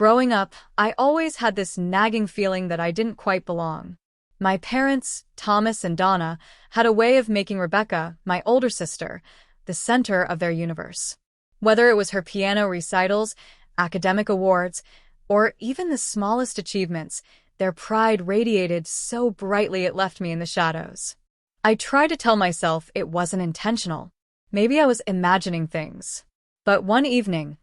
Growing up, I always had this nagging feeling that I didn't quite belong. My parents, Thomas and Donna, had a way of making Rebecca, my older sister, the center of their universe. Whether it was her piano recitals, academic awards, or even the smallest achievements, their pride radiated so brightly it left me in the shadows. I tried to tell myself it wasn't intentional. Maybe I was imagining things. But one evening,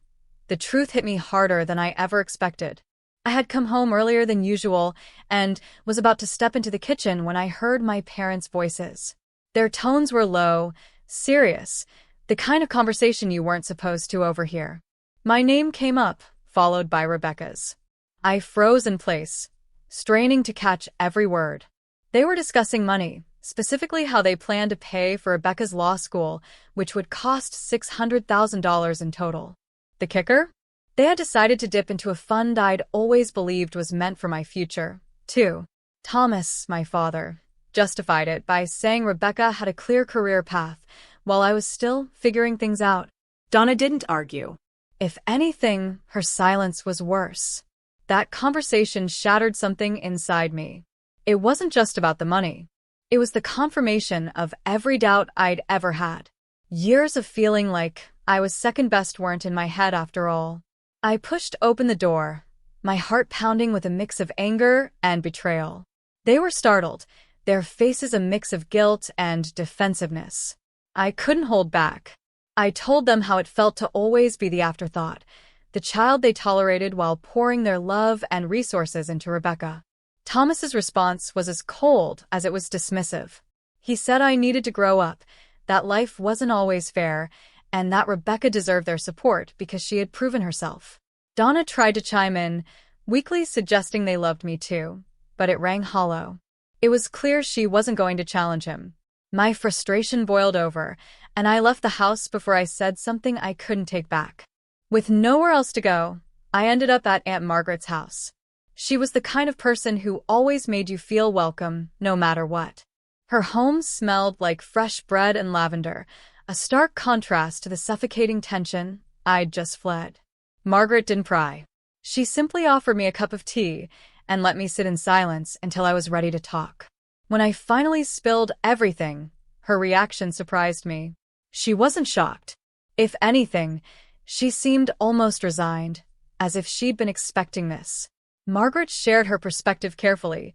the truth hit me harder than I ever expected. I had come home earlier than usual and was about to step into the kitchen when I heard my parents' voices. Their tones were low, serious, the kind of conversation you weren't supposed to overhear. My name came up, followed by Rebecca's. I froze in place, straining to catch every word. They were discussing money, specifically how they planned to pay for Rebecca's law school, which would cost $600,000 in total. The kicker? They had decided to dip into a fund I'd always believed was meant for my future, too. Thomas, my father, justified it by saying Rebecca had a clear career path, while I was still figuring things out. Donna didn't argue. If anything, her silence was worse. That conversation shattered something inside me. It wasn't just about the money. It was the confirmation of every doubt I'd ever had. Years of feeling like I was second best weren't in my head after all. I pushed open the door, my heart pounding with a mix of anger and betrayal. They were startled, their faces a mix of guilt and defensiveness. I couldn't hold back. I told them how it felt to always be the afterthought, the child they tolerated while pouring their love and resources into Rebecca. Thomas's response was as cold as it was dismissive. He said I needed to grow up, that life wasn't always fair, and that Rebecca deserved their support because she had proven herself. Donna tried to chime in, weakly suggesting they loved me too, but it rang hollow. It was clear she wasn't going to challenge him. My frustration boiled over, and I left the house before I said something I couldn't take back. With nowhere else to go, I ended up at Aunt Margaret's house. She was the kind of person who always made you feel welcome, no matter what. Her home smelled like fresh bread and lavender, a stark contrast to the suffocating tension I'd just fled. Margaret didn't pry. She simply offered me a cup of tea and let me sit in silence until I was ready to talk. When I finally spilled everything, her reaction surprised me. She wasn't shocked. If anything, she seemed almost resigned, as if she'd been expecting this. Margaret shared her perspective carefully,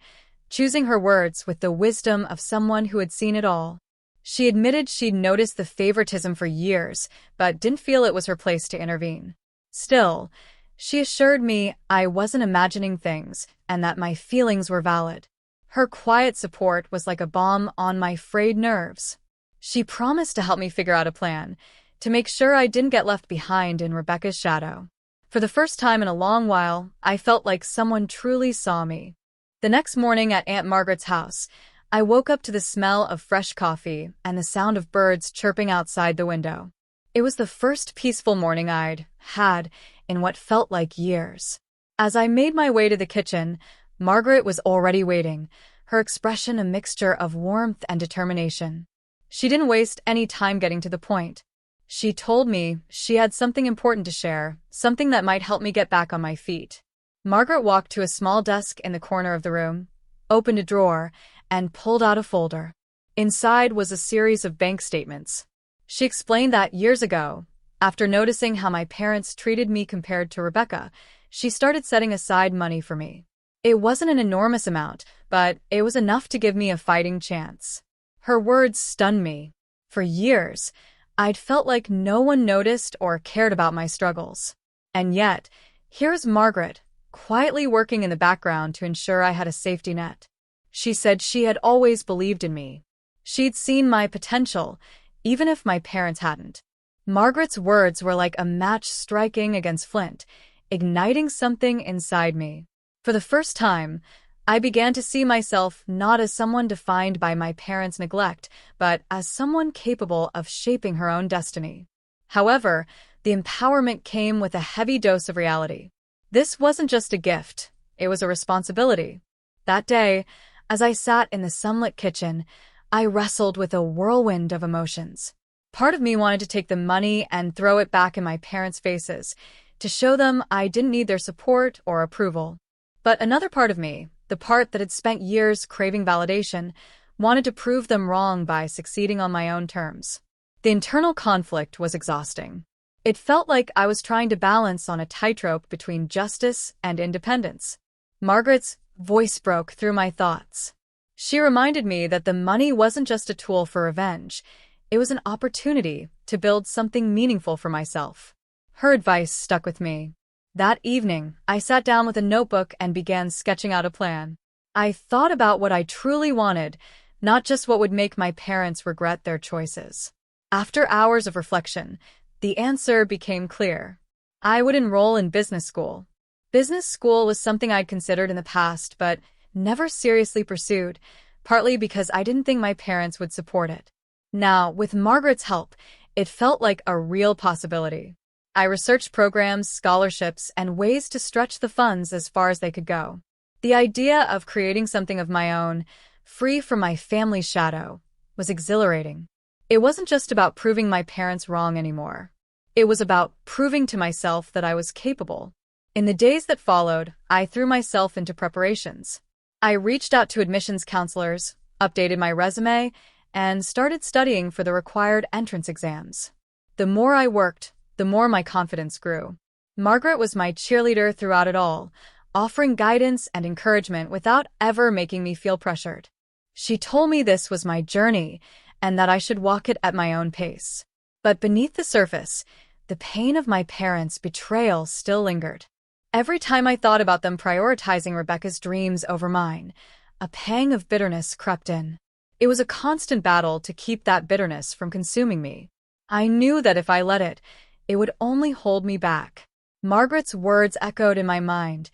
choosing her words with the wisdom of someone who had seen it all. She admitted she'd noticed the favoritism for years, but didn't feel it was her place to intervene. Still, she assured me I wasn't imagining things and that my feelings were valid. Her quiet support was like a balm on my frayed nerves. She promised to help me figure out a plan, to make sure I didn't get left behind in Rebecca's shadow. For the first time in a long while, I felt like someone truly saw me. The next morning at Aunt Margaret's house, I woke up to the smell of fresh coffee and the sound of birds chirping outside the window. It was the first peaceful morning I'd had in what felt like years. As I made my way to the kitchen, Margaret was already waiting, her expression a mixture of warmth and determination. She didn't waste any time getting to the point. She told me she had something important to share, something that might help me get back on my feet. Margaret walked to a small desk in the corner of the room, opened a drawer, and pulled out a folder. Inside was a series of bank statements. She explained that years ago, after noticing how my parents treated me compared to Rebecca, she started setting aside money for me. It wasn't an enormous amount, but it was enough to give me a fighting chance. Her words stunned me. For years, I'd felt like no one noticed or cared about my struggles. And yet, here's Margaret, quietly working in the background to ensure I had a safety net. She said she had always believed in me. She'd seen my potential, even if my parents hadn't. Margaret's words were like a match striking against flint, igniting something inside me. For the first time, I began to see myself not as someone defined by my parents' neglect, but as someone capable of shaping her own destiny. However, the empowerment came with a heavy dose of reality. This wasn't just a gift, it was a responsibility. That day, as I sat in the sunlit kitchen, I wrestled with a whirlwind of emotions. Part of me wanted to take the money and throw it back in my parents' faces, to show them I didn't need their support or approval. But another part of me, the part that had spent years craving validation, wanted to prove them wrong by succeeding on my own terms. The internal conflict was exhausting. It felt like I was trying to balance on a tightrope between justice and independence. Margaret's voice broke through my thoughts. She reminded me that the money wasn't just a tool for revenge, it was an opportunity to build something meaningful for myself. Her advice stuck with me. That evening, I sat down with a notebook and began sketching out a plan. I thought about what I truly wanted, not just what would make my parents regret their choices. After hours of reflection, the answer became clear. I would enroll in business school. Business school was something I'd considered in the past, but never seriously pursued, partly because I didn't think my parents would support it. Now, with Margaret's help, it felt like a real possibility. I researched programs, scholarships, and ways to stretch the funds as far as they could go. The idea of creating something of my own, free from my family's shadow, was exhilarating. It wasn't just about proving my parents wrong anymore. It was about proving to myself that I was capable. In the days that followed, I threw myself into preparations. I reached out to admissions counselors, updated my resume, and started studying for the required entrance exams. The more I worked, the more my confidence grew. Margaret was my cheerleader throughout it all, offering guidance and encouragement without ever making me feel pressured. She told me this was my journey and that I should walk it at my own pace. But beneath the surface, the pain of my parents' betrayal still lingered. Every time I thought about them prioritizing Rebecca's dreams over mine, a pang of bitterness crept in. It was a constant battle to keep that bitterness from consuming me. I knew that if I let it, it would only hold me back. Margaret's words echoed in my mind.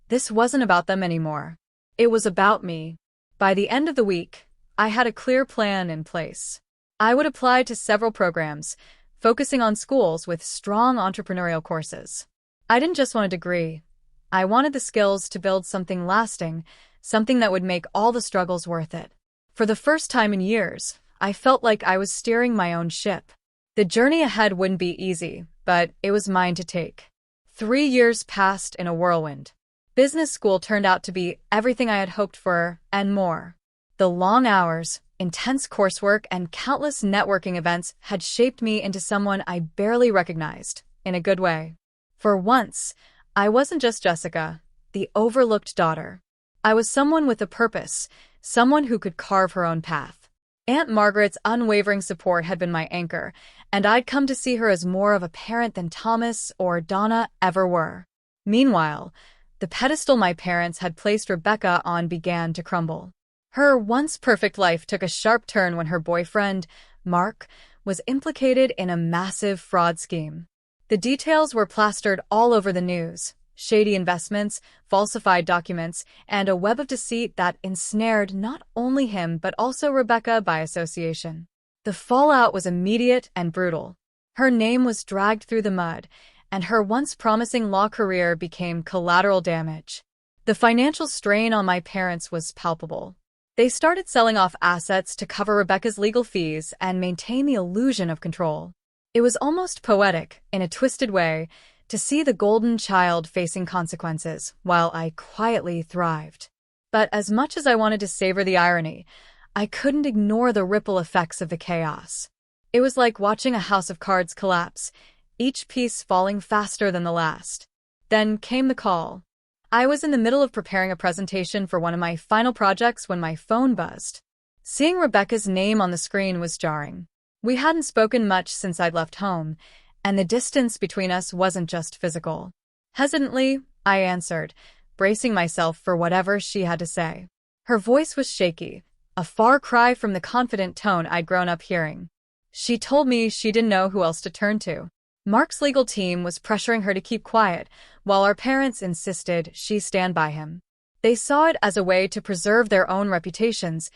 This wasn't about them anymore. It was about me. By the end of the week, I had a clear plan in place. I would apply to several programs, focusing on schools with strong entrepreneurial courses. I didn't just want a degree. I wanted the skills to build something lasting, something that would make all the struggles worth it. For the first time in years, I felt like I was steering my own ship. The journey ahead wouldn't be easy, but it was mine to take. 3 years passed in a whirlwind. Business school turned out to be everything I had hoped for and more. The long hours, intense coursework, and countless networking events had shaped me into someone I barely recognized, in a good way. For once, I wasn't just Jessica, the overlooked daughter. I was someone with a purpose, someone who could carve her own path. Aunt Margaret's unwavering support had been my anchor, and I'd come to see her as more of a parent than Thomas or Donna ever were. Meanwhile, the pedestal my parents had placed Rebecca on began to crumble. Her once perfect life took a sharp turn when her boyfriend, Mark, was implicated in a massive fraud scheme. The details were plastered all over the news: shady investments, falsified documents, and a web of deceit that ensnared not only him but also Rebecca by association. The fallout was immediate and brutal. Her name was dragged through the mud, and her once promising law career became collateral damage. The financial strain on my parents was palpable. They started selling off assets to cover Rebecca's legal fees and maintain the illusion of control. It was almost poetic, in a twisted way, to see the golden child facing consequences, while I quietly thrived. But as much as I wanted to savor the irony, I couldn't ignore the ripple effects of the chaos. It was like watching a house of cards collapse, each piece falling faster than the last. Then came the call. I was in the middle of preparing a presentation for one of my final projects when my phone buzzed. Seeing Rebecca's name on the screen was jarring. We hadn't spoken much since I'd left home, and the distance between us wasn't just physical. Hesitantly, I answered, bracing myself for whatever she had to say. Her voice was shaky, a far cry from the confident tone I'd grown up hearing. She told me she didn't know who else to turn to. Mark's legal team was pressuring her to keep quiet, while our parents insisted she stand by him. They saw it as a way to preserve their own reputations,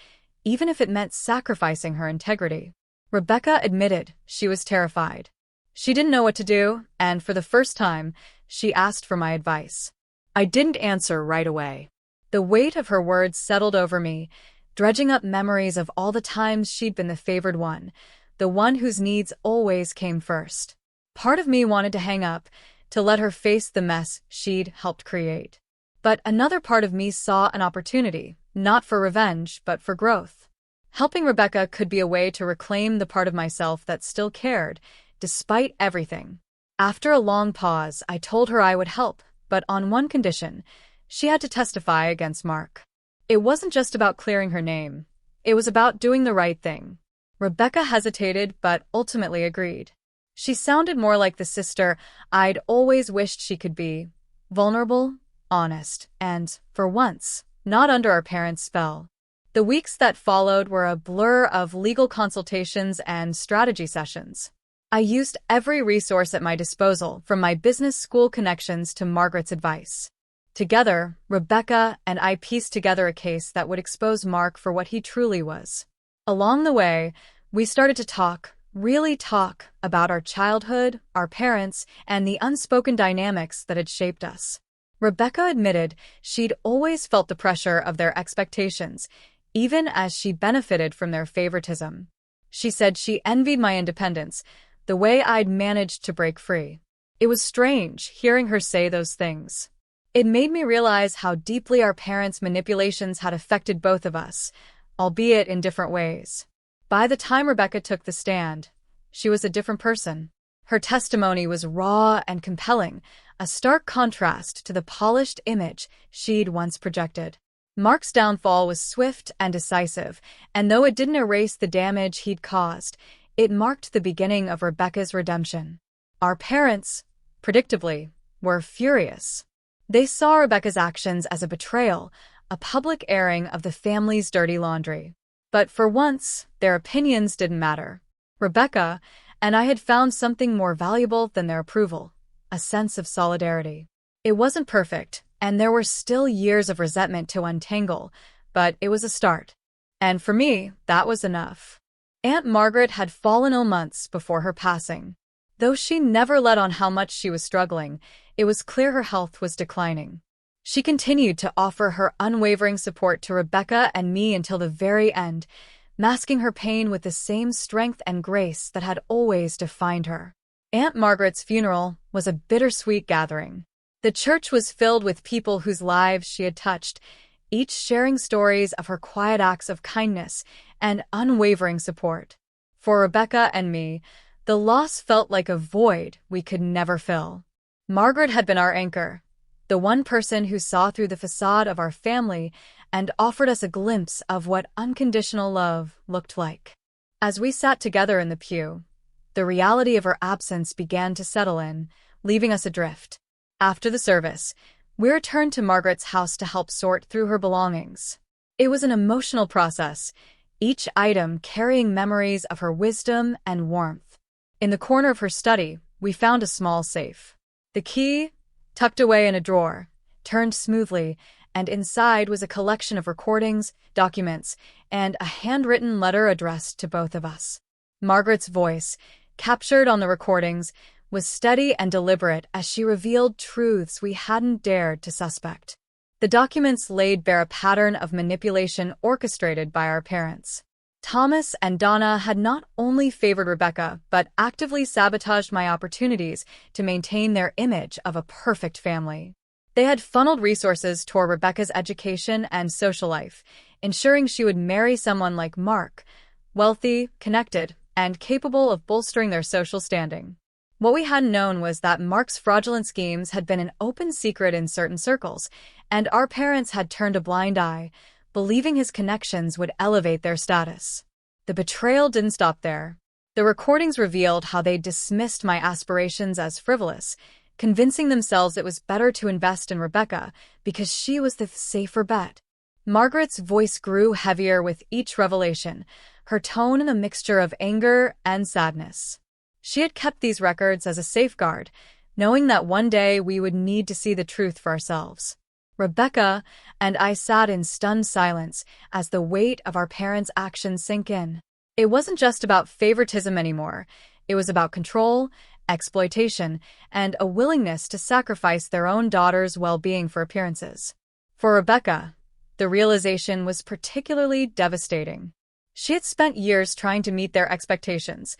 even if it meant sacrificing her integrity. Rebecca admitted she was terrified. She didn't know what to do, and for the first time, she asked for my advice. I didn't answer right away. The weight of her words settled over me, dredging up memories of all the times she'd been the favored one, the one whose needs always came first. Part of me wanted to hang up, to let her face the mess she'd helped create. But another part of me saw an opportunity, not for revenge, but for growth. Helping Rebecca could be a way to reclaim the part of myself that still cared, despite everything. After a long pause, I told her I would help, but on one condition: she had to testify against Mark. It wasn't just about clearing her name. It was about doing the right thing. Rebecca hesitated, but ultimately agreed. She sounded more like the sister I'd always wished she could be: vulnerable, honest, and, for once, not under our parents' spell. The weeks that followed were a blur of legal consultations and strategy sessions. I used every resource at my disposal, from my business school connections to Margaret's advice. Together, Rebecca and I pieced together a case that would expose Mark for what he truly was. Along the way, we started to talk, really talk, about our childhood, our parents, and the unspoken dynamics that had shaped us. Rebecca admitted she'd always felt the pressure of their expectations, even as she benefited from their favoritism. She said she envied my independence, the way I'd managed to break free. It was strange hearing her say those things. It made me realize how deeply our parents' manipulations had affected both of us, albeit in different ways. By the time Rebecca took the stand, she was a different person. Her testimony was raw and compelling, a stark contrast to the polished image she'd once projected. Mark's downfall was swift and decisive, and though it didn't erase the damage he'd caused, it marked the beginning of Rebecca's redemption. Our parents, predictably, were furious. They saw Rebecca's actions as a betrayal, a public airing of the family's dirty laundry. But for once, their opinions didn't matter. Rebecca and I had found something more valuable than their approval: a sense of solidarity. It wasn't perfect, and there were still years of resentment to untangle, but it was a start. And for me, that was enough. Aunt Margaret had fallen ill months before her passing. Though she never let on how much she was struggling, it was clear her health was declining. She continued to offer her unwavering support to Rebecca and me until the very end, masking her pain with the same strength and grace that had always defined her. Aunt Margaret's funeral was a bittersweet gathering. The church was filled with people whose lives she had touched, each sharing stories of her quiet acts of kindness and unwavering support. For Rebecca and me, the loss felt like a void we could never fill. Margaret had been our anchor, the one person who saw through the facade of our family and offered us a glimpse of what unconditional love looked like. As we sat together in the pew, the reality of her absence began to settle in, leaving us adrift. After the service, we returned to Margaret's house to help sort through her belongings. It was an emotional process, each item carrying memories of her wisdom and warmth. In the corner of her study, we found a small safe. The key, tucked away in a drawer, turned smoothly, and inside was a collection of recordings, documents, and a handwritten letter addressed to both of us. Margaret's voice, captured on the recordings, was steady and deliberate as she revealed truths we hadn't dared to suspect. The documents laid bare a pattern of manipulation orchestrated by our parents. Thomas and Donna had not only favored Rebecca, but actively sabotaged my opportunities to maintain their image of a perfect family. They had funneled resources toward Rebecca's education and social life, ensuring she would marry someone like Mark, wealthy, connected, and capable of bolstering their social standing. What we hadn't known was that Mark's fraudulent schemes had been an open secret in certain circles, and our parents had turned a blind eye, believing his connections would elevate their status. The betrayal didn't stop there. The recordings revealed how they dismissed my aspirations as frivolous, convincing themselves it was better to invest in Rebecca because she was the safer bet. Margaret's voice grew heavier with each revelation, her tone in a mixture of anger and sadness. She had kept these records as a safeguard, knowing that one day we would need to see the truth for ourselves. Rebecca and I sat in stunned silence as the weight of our parents' actions sank in. It wasn't just about favoritism anymore. It was about control, exploitation, and a willingness to sacrifice their own daughter's well-being for appearances. For Rebecca, the realization was particularly devastating. She had spent years trying to meet their expectations,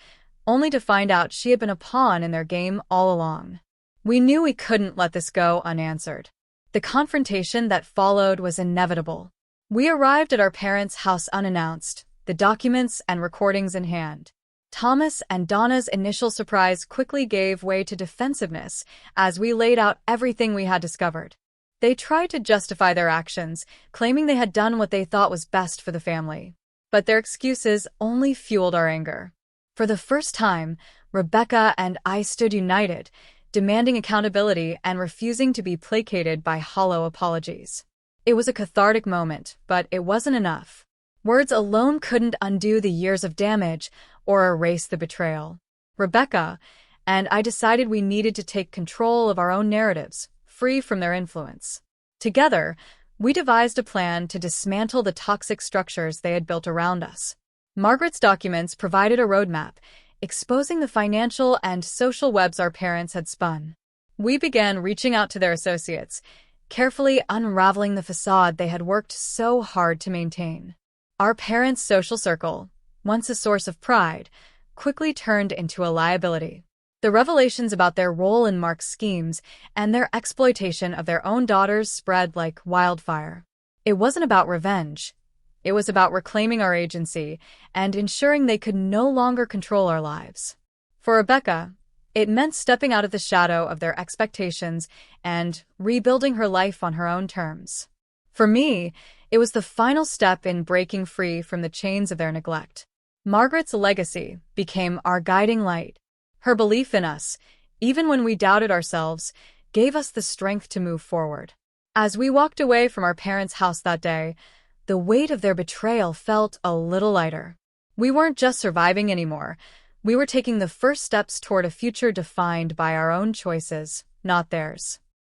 only to find out she had been a pawn in their game all along. We knew we couldn't let this go unanswered. The confrontation that followed was inevitable. We arrived at our parents' house unannounced, the documents and recordings in hand. Thomas and Donna's initial surprise quickly gave way to defensiveness as we laid out everything we had discovered. They tried to justify their actions, claiming they had done what they thought was best for the family. But their excuses only fueled our anger. For the first time, Rebecca and I stood united, demanding accountability and refusing to be placated by hollow apologies. It was a cathartic moment, but it wasn't enough. Words alone couldn't undo the years of damage or erase the betrayal. Rebecca and I decided we needed to take control of our own narratives, free from their influence. Together, we devised a plan to dismantle the toxic structures they had built around us. Margaret's documents provided a roadmap, exposing the financial and social webs our parents had spun. We began reaching out to their associates, carefully unraveling the facade they had worked so hard to maintain. Our parents' social circle, once a source of pride, quickly turned into a liability. The revelations about their role in Mark's schemes and their exploitation of their own daughters spread like wildfire. It wasn't about revenge. It was about reclaiming our agency and ensuring they could no longer control our lives. For Rebecca, it meant stepping out of the shadow of their expectations and rebuilding her life on her own terms. For me, it was the final step in breaking free from the chains of their neglect. Margaret's legacy became our guiding light. Her belief in us, even when we doubted ourselves, gave us the strength to move forward. As we walked away from our parents' house that day, the weight of their betrayal felt a little lighter. We weren't just surviving anymore. We were taking the first steps toward a future defined by our own choices, not theirs.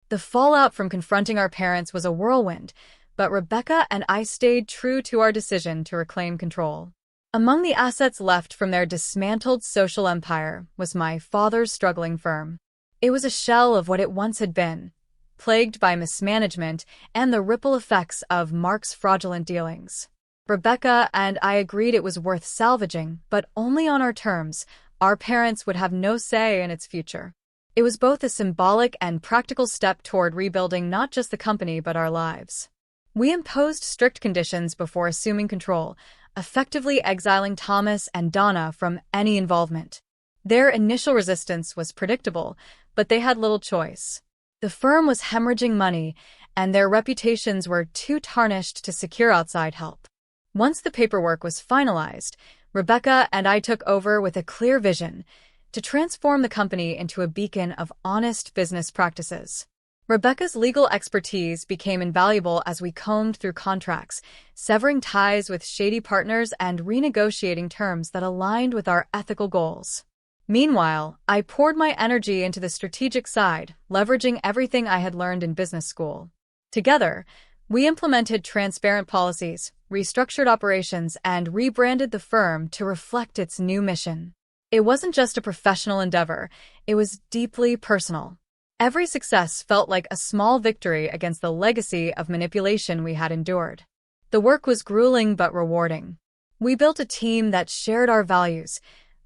The fallout from confronting our parents was a whirlwind, but Rebecca and I stayed true to our decision to reclaim control. Among the assets left from their dismantled social empire was my father's struggling firm. It was a shell of what it once had been, plagued by mismanagement and the ripple effects of Mark's fraudulent dealings. Rebecca and I agreed it was worth salvaging, but only on our terms. Our parents would have no say in its future. It was both a symbolic and practical step toward rebuilding not just the company but our lives. We imposed strict conditions before assuming control, effectively exiling Thomas and Donna from any involvement. Their initial resistance was predictable, but they had little choice. The firm was hemorrhaging money, and their reputations were too tarnished to secure outside help. Once the paperwork was finalized, Rebecca and I took over with a clear vision to transform the company into a beacon of honest business practices. Rebecca's legal expertise became invaluable as we combed through contracts, severing ties with shady partners and renegotiating terms that aligned with our ethical goals. Meanwhile, I poured my energy into the strategic side, leveraging everything I had learned in business school. Together, we implemented transparent policies, restructured operations, and rebranded the firm to reflect its new mission. It wasn't just a professional endeavor, it was deeply personal. Every success felt like a small victory against the legacy of manipulation we had endured. The work was grueling but rewarding. We built a team that shared our values,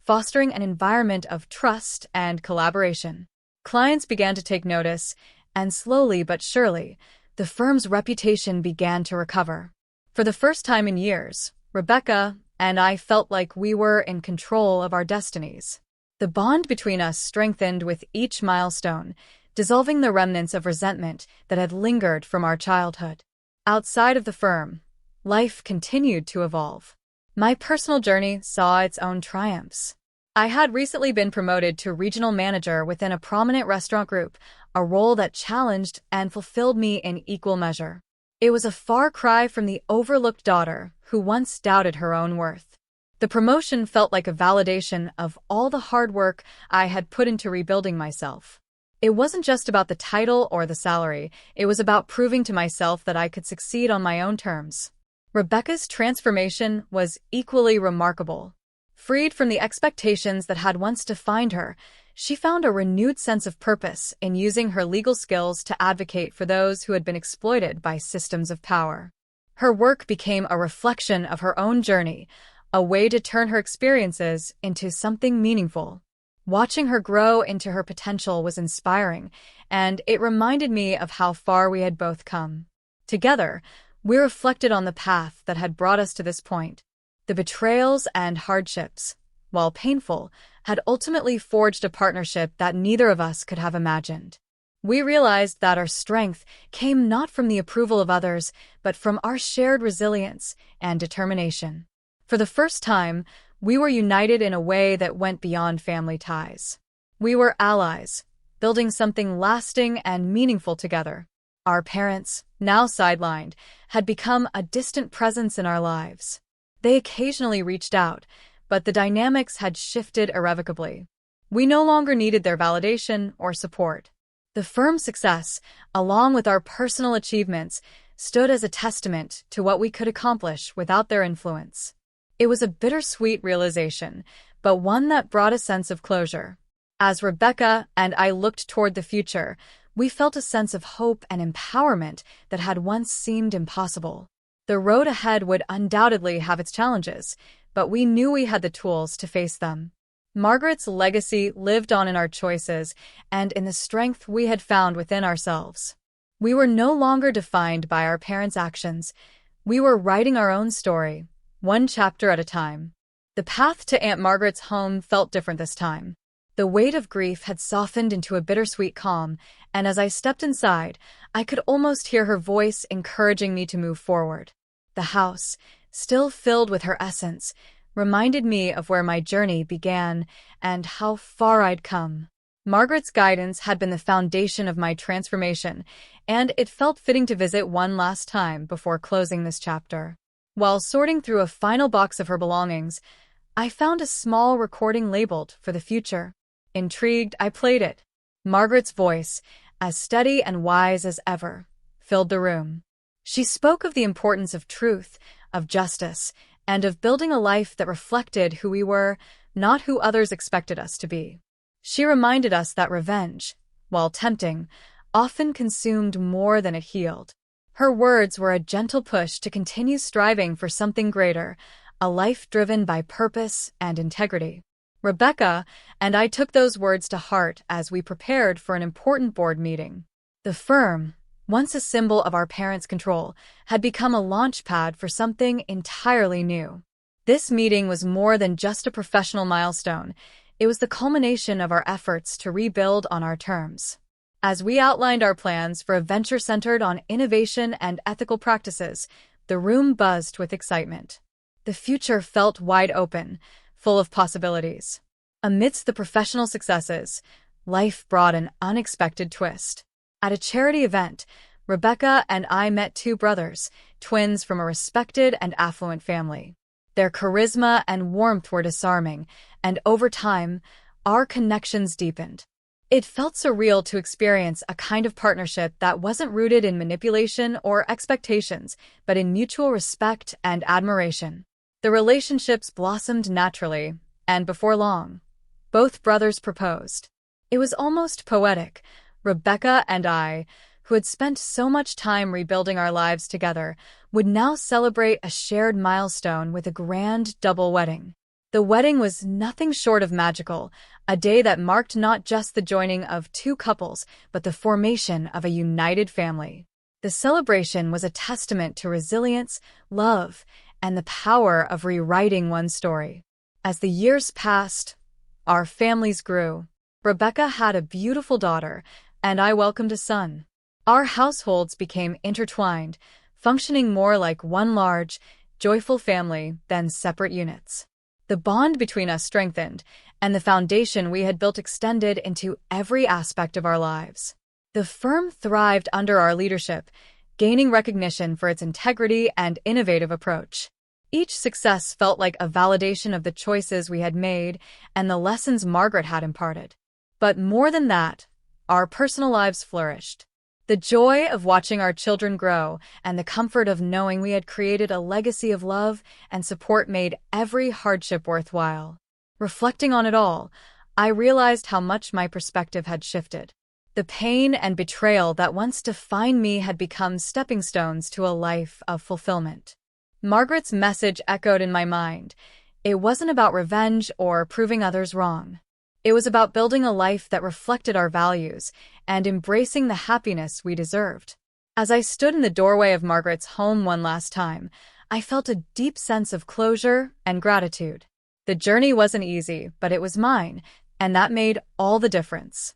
fostering an environment of trust and collaboration. Clients began to take notice, and slowly but surely, the firm's reputation began to recover. For the first time in years, Rebecca and I felt like we were in control of our destinies. The bond between us strengthened with each milestone, dissolving the remnants of resentment that had lingered from our childhood. Outside of the firm, life continued to evolve. My personal journey saw its own triumphs. I had recently been promoted to regional manager within a prominent restaurant group, a role that challenged and fulfilled me in equal measure. It was a far cry from the overlooked daughter who once doubted her own worth. The promotion felt like a validation of all the hard work I had put into rebuilding myself. It wasn't just about the title or the salary, it was about proving to myself that I could succeed on my own terms. Rebecca's transformation was equally remarkable. Freed from the expectations that had once defined her, she found a renewed sense of purpose in using her legal skills to advocate for those who had been exploited by systems of power. Her work became a reflection of her own journey, a way to turn her experiences into something meaningful. Watching her grow into her potential was inspiring, and it reminded me of how far we had both come. Together, we reflected on the path that had brought us to this point. The betrayals and hardships, while painful, had ultimately forged a partnership that neither of us could have imagined. We realized that our strength came not from the approval of others, but from our shared resilience and determination. For the first time, we were united in a way that went beyond family ties. We were allies, building something lasting and meaningful together. Our parents, now sidelined, had become a distant presence in our lives. They occasionally reached out, but the dynamics had shifted irrevocably. We no longer needed their validation or support. The firm's success, along with our personal achievements, stood as a testament to what we could accomplish without their influence. It was a bittersweet realization, but one that brought a sense of closure. As Rebecca and I looked toward the future, we felt a sense of hope and empowerment that had once seemed impossible. The road ahead would undoubtedly have its challenges, but we knew we had the tools to face them. Margaret's legacy lived on in our choices and in the strength we had found within ourselves. We were no longer defined by our parents' actions. We were writing our own story, one chapter at a time. The path to Aunt Margaret's home felt different this time. The weight of grief had softened into a bittersweet calm, and as I stepped inside, I could almost hear her voice encouraging me to move forward. The house, still filled with her essence, reminded me of where my journey began and how far I'd come. Margaret's guidance had been the foundation of my transformation, and it felt fitting to visit one last time before closing this chapter. While sorting through a final box of her belongings, I found a small recording labeled "For the Future." Intrigued, I played it. Margaret's voice, as steady and wise as ever, filled the room. She spoke of the importance of truth, of justice, and of building a life that reflected who we were, not who others expected us to be. She reminded us that revenge, while tempting, often consumed more than it healed. Her words were a gentle push to continue striving for something greater, a life driven by purpose and integrity. Rebecca and I took those words to heart as we prepared for an important board meeting. The firm, once a symbol of our parents' control, had become a launchpad for something entirely new. This meeting was more than just a professional milestone. It was the culmination of our efforts to rebuild on our terms. As we outlined our plans for a venture centered on innovation and ethical practices, the room buzzed with excitement. The future felt wide open, full of possibilities. Amidst the professional successes, life brought an unexpected twist. At a charity event, Rebecca and I met two brothers, twins from a respected and affluent family. Their charisma and warmth were disarming, and over time, our connections deepened. It felt surreal to experience a kind of partnership that wasn't rooted in manipulation or expectations, but in mutual respect and admiration. The relationships blossomed naturally, and before long, both brothers proposed. It was almost poetic. Rebecca and I, who had spent so much time rebuilding our lives together, would now celebrate a shared milestone with a grand double wedding. The wedding was nothing short of magical, a day that marked not just the joining of two couples, but the formation of a united family. The celebration was a testament to resilience, love, and the power of rewriting one's story. As the years passed, our families grew. Rebecca had a beautiful daughter, and I welcomed a son. Our households became intertwined, functioning more like one large, joyful family than separate units. The bond between us strengthened, and the foundation we had built extended into every aspect of our lives. The firm thrived under our leadership, gaining recognition for its integrity and innovative approach. Each success felt like a validation of the choices we had made and the lessons Margaret had imparted. But more than that, our personal lives flourished. The joy of watching our children grow and the comfort of knowing we had created a legacy of love and support made every hardship worthwhile. Reflecting on it all, I realized how much my perspective had shifted. The pain and betrayal that once defined me had become stepping stones to a life of fulfillment. Margaret's message echoed in my mind. It wasn't about revenge or proving others wrong. It was about building a life that reflected our values and embracing the happiness we deserved. As I stood in the doorway of Margaret's home one last time, I felt a deep sense of closure and gratitude. The journey wasn't easy, but it was mine, and that made all the difference.